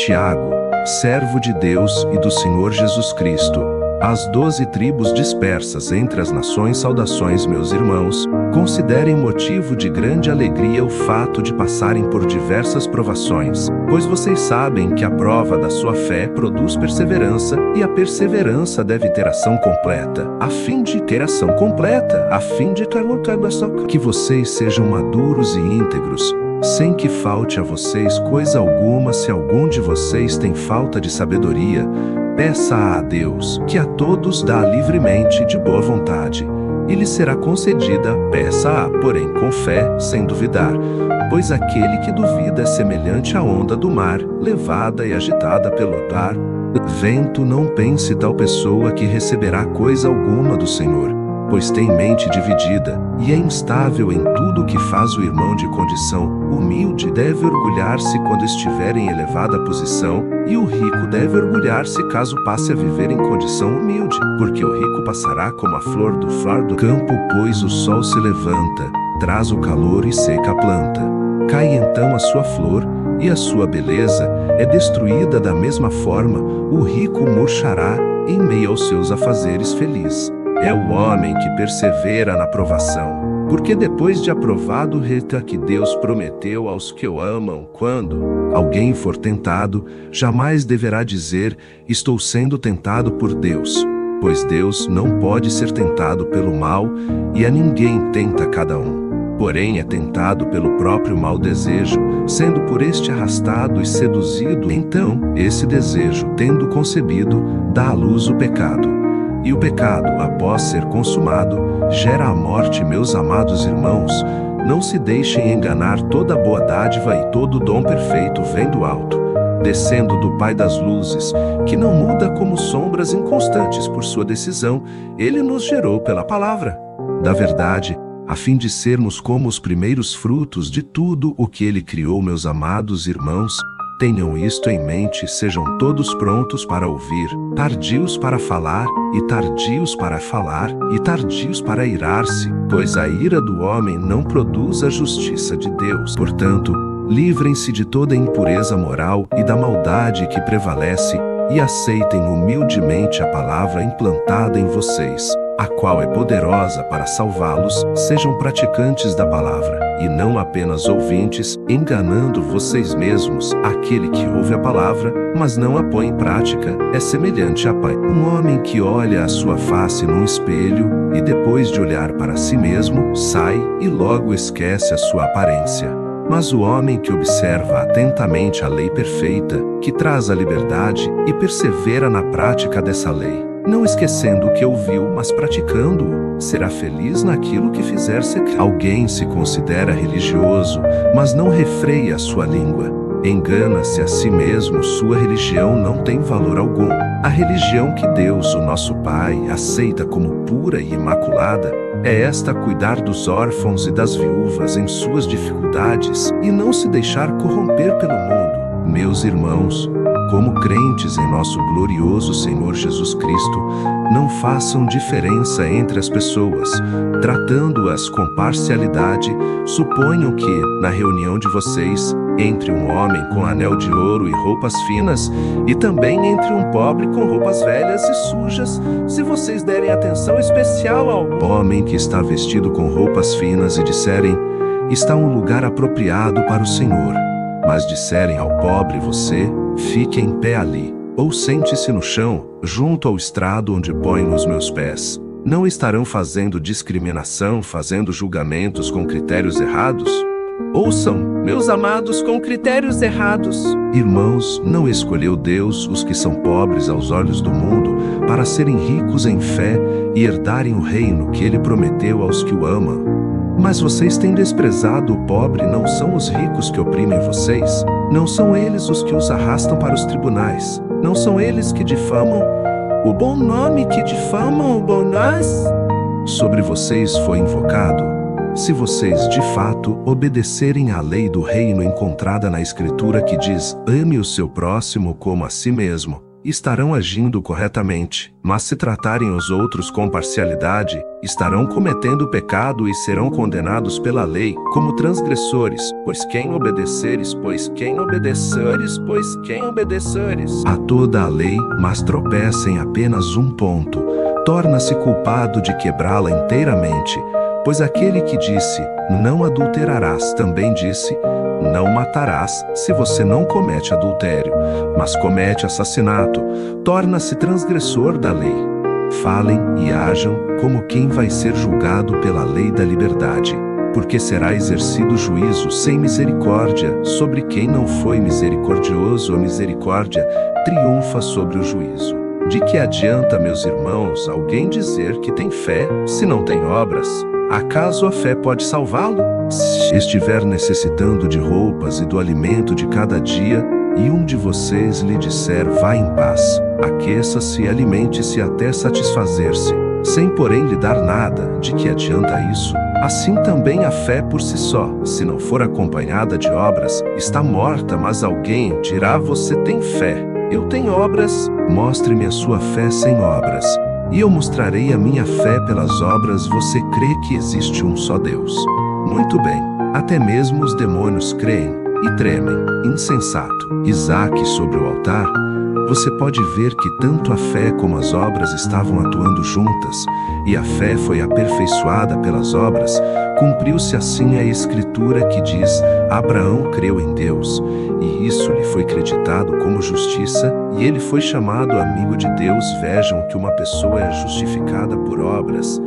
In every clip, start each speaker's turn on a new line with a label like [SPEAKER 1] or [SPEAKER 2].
[SPEAKER 1] Tiago, servo de Deus e do Senhor Jesus Cristo, às 12 tribos dispersas entre as nações, saudações, meus irmãos. Considerem motivo de grande alegria o fato de passarem por diversas provações, pois vocês sabem que a prova da sua fé produz perseverança, e a perseverança deve ter ação completa, a fim de ter ação completa, a fim de ter que vocês sejam maduros e íntegros, sem que falte a vocês coisa alguma. Se algum de vocês tem falta de sabedoria, peça a Deus, que a todos dá livremente de boa vontade, e lhe será concedida. Peça-a, porém, com fé, sem duvidar, pois aquele que duvida é semelhante à onda do mar, levada e agitada pelo vento. Não pense tal pessoa que receberá coisa alguma do Senhor, pois tem mente dividida, e é instável em tudo o que faz. O irmão de condição humilde deve orgulhar-se quando estiver em elevada posição, e o rico deve orgulhar-se caso passe a viver em condição humilde, porque o rico passará como a flor do campo, pois o sol se levanta, traz o calor e seca a planta. Cai então a sua flor, e a sua beleza é destruída. Da mesma forma, o rico murchará em meio aos seus afazeres. Feliz é o homem que persevera na provação, porque depois de aprovado reta que Deus prometeu aos que o amam. Quando alguém for tentado, jamais deverá dizer: estou sendo tentado por Deus, pois Deus não pode ser tentado pelo mal, e a ninguém tenta cada um. Porém é tentado pelo próprio mau desejo, sendo por este arrastado e seduzido. Então, esse desejo, tendo concebido, dá à luz o pecado. E o pecado, após ser consumado, gera a morte. Meus amados irmãos, não se deixem enganar. Toda boa dádiva e todo dom perfeito vem do alto, descendo do Pai das luzes, que não muda como sombras inconstantes por sua decisão. Ele nos gerou pela palavra da verdade, a fim de sermos como os primeiros frutos de tudo o que Ele criou. Meus amados irmãos, tenham isto em mente, sejam todos prontos para ouvir, tardios para falar, e tardios para falar, e tardios para irar-se, pois a ira do homem não produz a justiça de Deus. Portanto, livrem-se de toda impureza moral e da maldade que prevalece, e aceitem humildemente a palavra implantada em vocês, a qual é poderosa para salvá-los. Sejam praticantes da palavra, e não apenas ouvintes, enganando vocês mesmos. Aquele que ouve a palavra, mas não a põe em prática, é semelhante a um homem que olha a sua face num espelho, e depois de olhar para si mesmo, sai e logo esquece a sua aparência. Mas o homem que observa atentamente a lei perfeita, que traz a liberdade, e persevera na prática dessa lei, não esquecendo o que ouviu, mas praticando-o, será feliz naquilo que fizer. Alguém se considera religioso, mas não refreia a sua língua. Engana-se a si mesmo. Sua religião não tem valor algum. A religião que Deus, o nosso Pai, aceita como pura e imaculada é esta: cuidar dos órfãos e das viúvas em suas dificuldades, e não se deixar corromper pelo mundo. Meus irmãos, como crentes em nosso glorioso Senhor Jesus Cristo, não façam diferença entre as pessoas, tratando-as com parcialidade. Suponham que, na reunião de vocês, entre um homem com anel de ouro e roupas finas, e também entre um pobre com roupas velhas e sujas, se vocês derem atenção especial ao homem que está vestido com roupas finas e disserem: está um lugar apropriado para o Senhor, mas disserem ao pobre: você fique em pé ali, ou sente-se no chão, junto ao estrado onde ponho os meus pés, não estarão fazendo discriminação, fazendo julgamentos com critérios errados? Ouçam, meus amados, com critérios errados. Irmãos, não escolheu Deus os que são pobres aos olhos do mundo, para serem ricos em fé e herdarem o reino que Ele prometeu aos que o amam? Mas vocês têm desprezado o pobre. Não são os ricos que oprimem vocês, não são eles os que os arrastam para os tribunais, não são eles que difamam o bom nome, que difamam o bom nós. Sobre vocês foi invocado: se vocês de fato obedecerem à lei do reino encontrada na Escritura, que diz: ame o seu próximo como a si mesmo, estarão agindo corretamente, mas se tratarem os outros com parcialidade, estarão cometendo pecado e serão condenados pela lei como transgressores, pois quem obedeceres a toda a lei, mas tropeça em apenas um ponto, torna-se culpado de quebrá-la inteiramente. Pois aquele que disse, não adulterarás, também disse, não matarás, se você não comete adultério, mas comete assassinato, torna-se transgressor da lei. Falem e ajam como quem vai ser julgado pela lei da liberdade, porque será exercido juízo sem misericórdia sobre quem não foi misericordioso. A misericórdia triunfa sobre o juízo. De que adianta, meus irmãos, alguém dizer que tem fé, se não tem obras? Acaso a fé pode salvá-lo? Se estiver necessitando de roupas e do alimento de cada dia, e um de vocês lhe disser, vá em paz, aqueça-se e alimente-se até satisfazer-se, sem porém lhe dar nada, de que adianta isso? Assim também a fé por si só, se não for acompanhada de obras, está morta. Mas alguém dirá, você tem fé, eu tenho obras, mostre-me a sua fé sem obras, e eu mostrarei a minha fé pelas obras. Você crê que existe um só Deus? Muito bem, até mesmo os demônios creem e tremem. Insensato. Isaque sobre o altar, você pode ver que tanto a fé como as obras estavam atuando juntas, e a fé foi aperfeiçoada pelas obras. Cumpriu-se assim a Escritura que diz, Abraão creu em Deus, e isso lhe foi creditado como justiça, e ele foi chamado amigo de Deus. Vejam que uma pessoa é justificada por obras,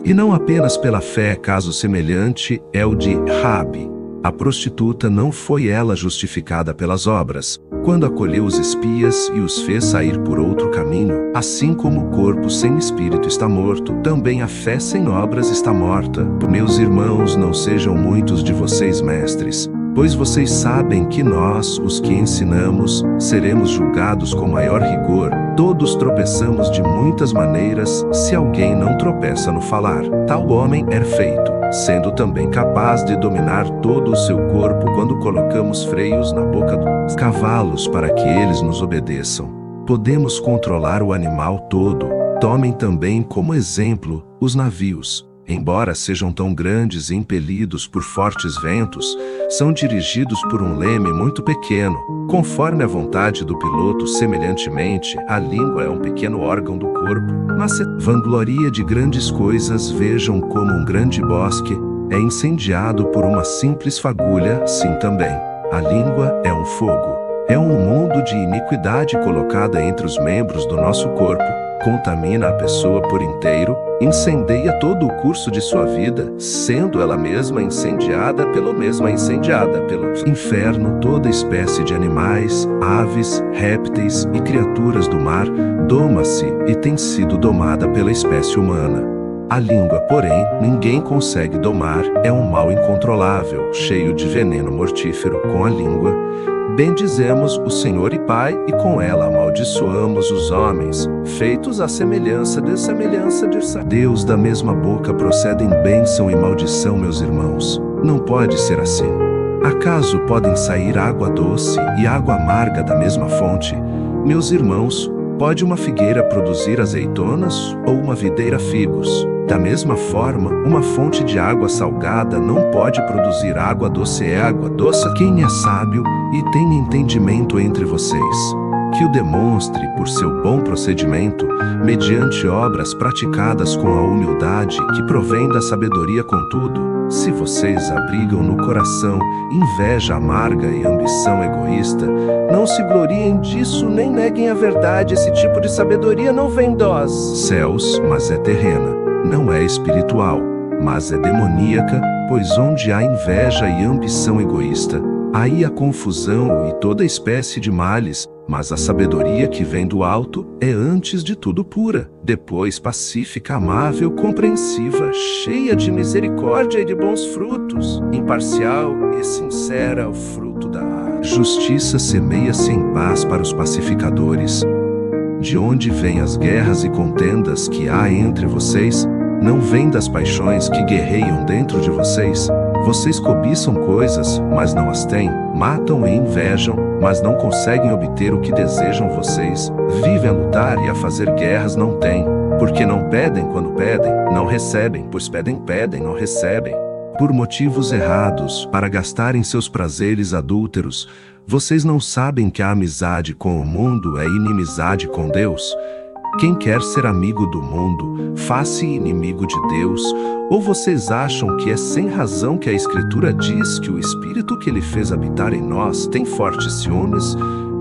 [SPEAKER 1] e não apenas pela fé. Caso semelhante é o de Raabe. A prostituta não foi ela justificada pelas obras, quando acolheu os espias e os fez sair por outro caminho. Assim como o corpo sem espírito está morto, também a fé sem obras está morta. Meus irmãos, não sejam muitos de vocês mestres, pois vocês sabem que nós, os que ensinamos, seremos julgados com maior rigor. Todos tropeçamos de muitas maneiras. Se alguém não tropeça no falar, tal homem é feito, sendo também capaz de dominar todo o seu corpo quando colocamos freios na boca dos cavalos para que eles nos obedeçam. Podemos controlar o animal todo. Tomem também como exemplo os navios. Embora sejam tão grandes e impelidos por fortes ventos, são dirigidos por um leme muito pequeno, conforme a vontade do piloto. Semelhantemente, a língua é um pequeno órgão do corpo, mas se vangloria de grandes coisas. Vejam como um grande bosque é incendiado por uma simples fagulha. Assim também, a língua é um fogo. É um mundo de iniquidade colocada entre os membros do nosso corpo, contamina a pessoa por inteiro, incendeia todo o curso de sua vida, sendo ela mesma incendiada pelo inferno. Toda espécie de animais, aves, répteis e criaturas do mar doma-se e tem sido domada pela espécie humana. A língua, porém, ninguém consegue domar, é um mal incontrolável, cheio de veneno mortífero. Com a língua bendizemos o Senhor e Pai, e com ela amaldiçoamos os homens, feitos à semelhança de Deus. Da mesma boca procedem bênção e maldição, meus irmãos. Não pode ser assim. Acaso podem sair água doce e água amarga da mesma fonte? Meus irmãos, pode uma figueira produzir azeitonas ou uma videira figos? Da mesma forma, uma fonte de água salgada não pode produzir água doce. É água doce. Quem é sábio e tem entendimento entre vocês, que o demonstre por seu bom procedimento, mediante obras praticadas com a humildade que provém da sabedoria. Contudo, se vocês abrigam no coração inveja amarga e ambição egoísta, não se gloriem disso nem neguem a verdade. Esse tipo de sabedoria não vem dos céus, mas é terrena. Não é espiritual, mas é demoníaca, pois onde há inveja e ambição egoísta, aí há confusão e toda espécie de males. Mas a sabedoria que vem do alto é antes de tudo pura, depois pacífica, amável, compreensiva, cheia de misericórdia e de bons frutos, imparcial e sincera. O fruto da justiça semeia-se em paz para os pacificadores. De onde vêm as guerras e contendas que há entre vocês? Não vêm das paixões que guerreiam dentro de vocês? Vocês cobiçam coisas, mas não as têm, matam e invejam, mas não conseguem obter o que desejam. Vocês vivem a lutar e a fazer guerras, não têm, porque não pedem. Quando pedem, não recebem, pois pedem, não recebem, por motivos errados, para gastarem seus prazeres adúlteros. Vocês não sabem que a amizade com o mundo é inimizade com Deus? Quem quer ser amigo do mundo, faz-se inimigo de Deus. Ou vocês acham que é sem razão que a Escritura diz que o Espírito que Ele fez habitar em nós tem fortes ciúmes?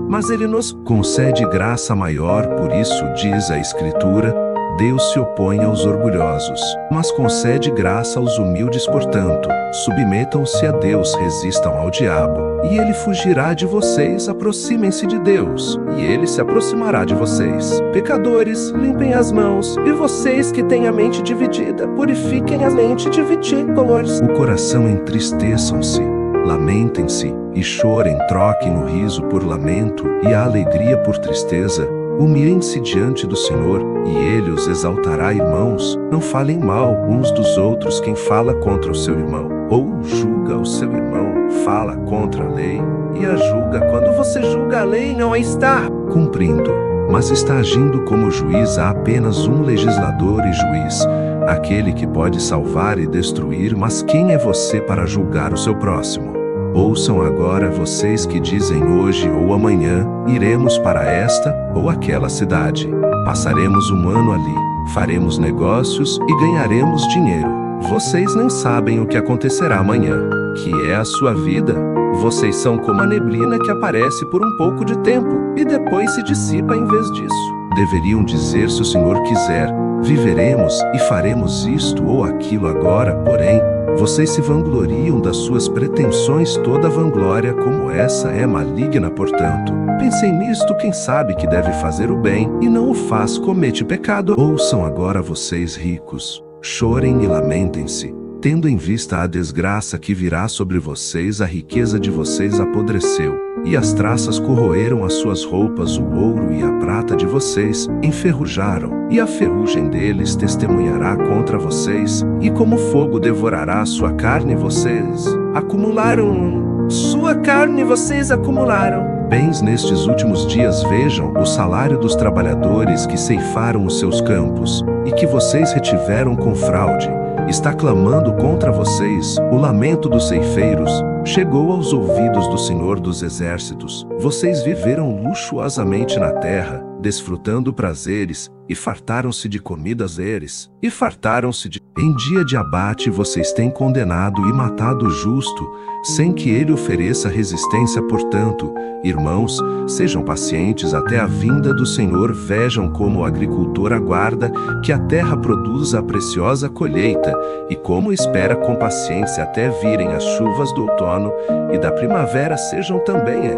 [SPEAKER 1] Mas Ele nos concede graça maior, por isso diz a Escritura: Deus se opõe aos orgulhosos, mas concede graça aos humildes. Portanto, submetam-se a Deus, resistam ao diabo, e ele fugirá de vocês. Aproximem-se de Deus, e ele se aproximará de vocês. Pecadores, limpem as mãos, e vocês que têm a mente dividida, purifiquem a mente dividida. O coração entristeçam-se, lamentem-se e chorem, troquem o riso por lamento e a alegria por tristeza. Humilhem-se diante do Senhor, e Ele os exaltará. Irmãos, não falem mal uns dos outros. Quem fala contra o seu irmão, ou julga o seu irmão, fala contra a lei, e a julga. Quando você julga a lei, não a está cumprindo, mas está agindo como juiz. Há apenas um legislador e juiz, aquele que pode salvar e destruir. Mas quem é você para julgar o seu próximo? Ouçam agora, vocês que dizem hoje ou amanhã, iremos para esta ou aquela cidade, passaremos um ano ali, faremos negócios e ganharemos dinheiro. Vocês nem sabem o que acontecerá amanhã, que é a sua vida. Vocês são como a neblina que aparece por um pouco de tempo e depois se dissipa. Em vez disso, deveriam dizer: se o Senhor quiser, viveremos e faremos isto ou aquilo. Agora, porém, vocês se vangloriam das suas pretensões. Toda vanglória como essa é maligna. Portanto, pensem nisto: quem sabe que deve fazer o bem e não o faz, comete pecado. Ouçam agora, vocês ricos, chorem e lamentem-se, tendo em vista a desgraça que virá sobre vocês. A riqueza de vocês apodreceu, e as traças corroeram as suas roupas. O ouro e a prata de vocês enferrujaram, e a ferrugem deles testemunhará contra vocês, e como fogo devorará a sua carne. Vocês acumularam sua carne, vocês acumularam bens nestes últimos dias. Vejam o salário dos trabalhadores que ceifaram os seus campos, e que vocês retiveram com fraude. Está clamando contra vocês. O lamento dos ceifeiros chegou aos ouvidos do Senhor dos Exércitos. Vocês viveram luxuosamente na terra, desfrutando prazeres, e fartaram-se de comidas deles, e fartaram-se de... Em dia de abate vocês têm condenado e matado o justo, sem que ele ofereça resistência. Portanto, irmãos, sejam pacientes até a vinda do Senhor. Vejam como o agricultor aguarda que a terra produza a preciosa colheita, e como espera com paciência até virem as chuvas do outono e da primavera. Sejam também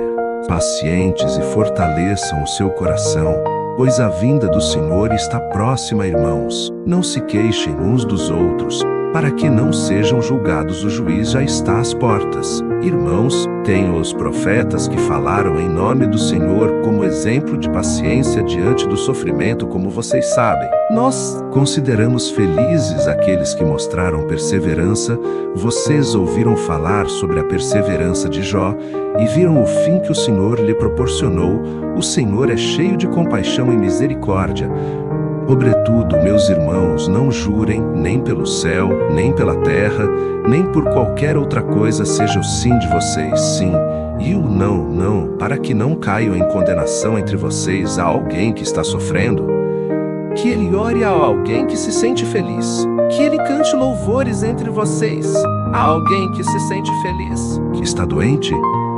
[SPEAKER 1] pacientes e fortaleçam o seu coração, pois a vinda do Senhor está próxima. Irmãos, não se queixem uns dos outros, para que não sejam julgados. O juiz já está às portas. Irmãos, tenham os profetas que falaram em nome do Senhor como exemplo de paciência diante do sofrimento. Como vocês sabem, nós consideramos felizes aqueles que mostraram perseverança. Vocês ouviram falar sobre a perseverança de Jó e viram o fim que o Senhor lhe proporcionou. O Senhor é cheio de compaixão e misericórdia. Sobretudo, meus irmãos, não jurem nem pelo céu, nem pela terra, nem por qualquer outra coisa. Seja o sim de vocês sim, e o não, não, para que não caiam em condenação entre vocês. Há alguém que está sofrendo, que ele ore. A alguém que se sente feliz, que ele cante louvores entre vocês. Há alguém que se sente feliz, que está doente,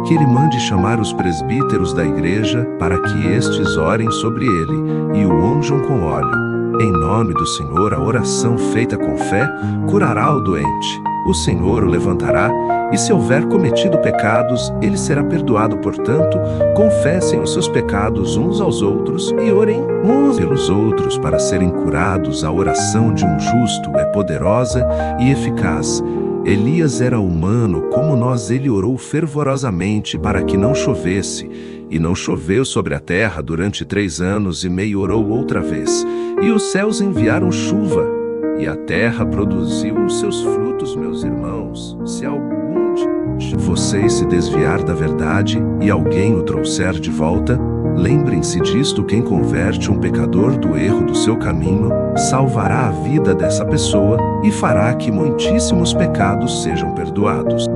[SPEAKER 1] que ele mande chamar os presbíteros da igreja, para que estes orem sobre ele e o unjam com óleo. Em nome do Senhor, a oração feita com fé curará o doente. O Senhor o levantará, e se houver cometido pecados, ele será perdoado. Portanto, confessem os seus pecados uns aos outros e orem uns pelos outros para serem curados. A oração de um justo é poderosa e eficaz. Elias era humano como nós. Ele orou fervorosamente para que não chovesse, e não choveu sobre a terra durante 3 anos e meio. Orou outra vez, e os céus enviaram chuva, e a terra produziu os seus frutos. Meus irmãos, se alguém vocês se desviar da verdade e alguém o trouxer de volta, lembrem-se disto: quem converte um pecador do erro do seu caminho, salvará a vida dessa pessoa e fará que muitíssimos pecados sejam perdoados.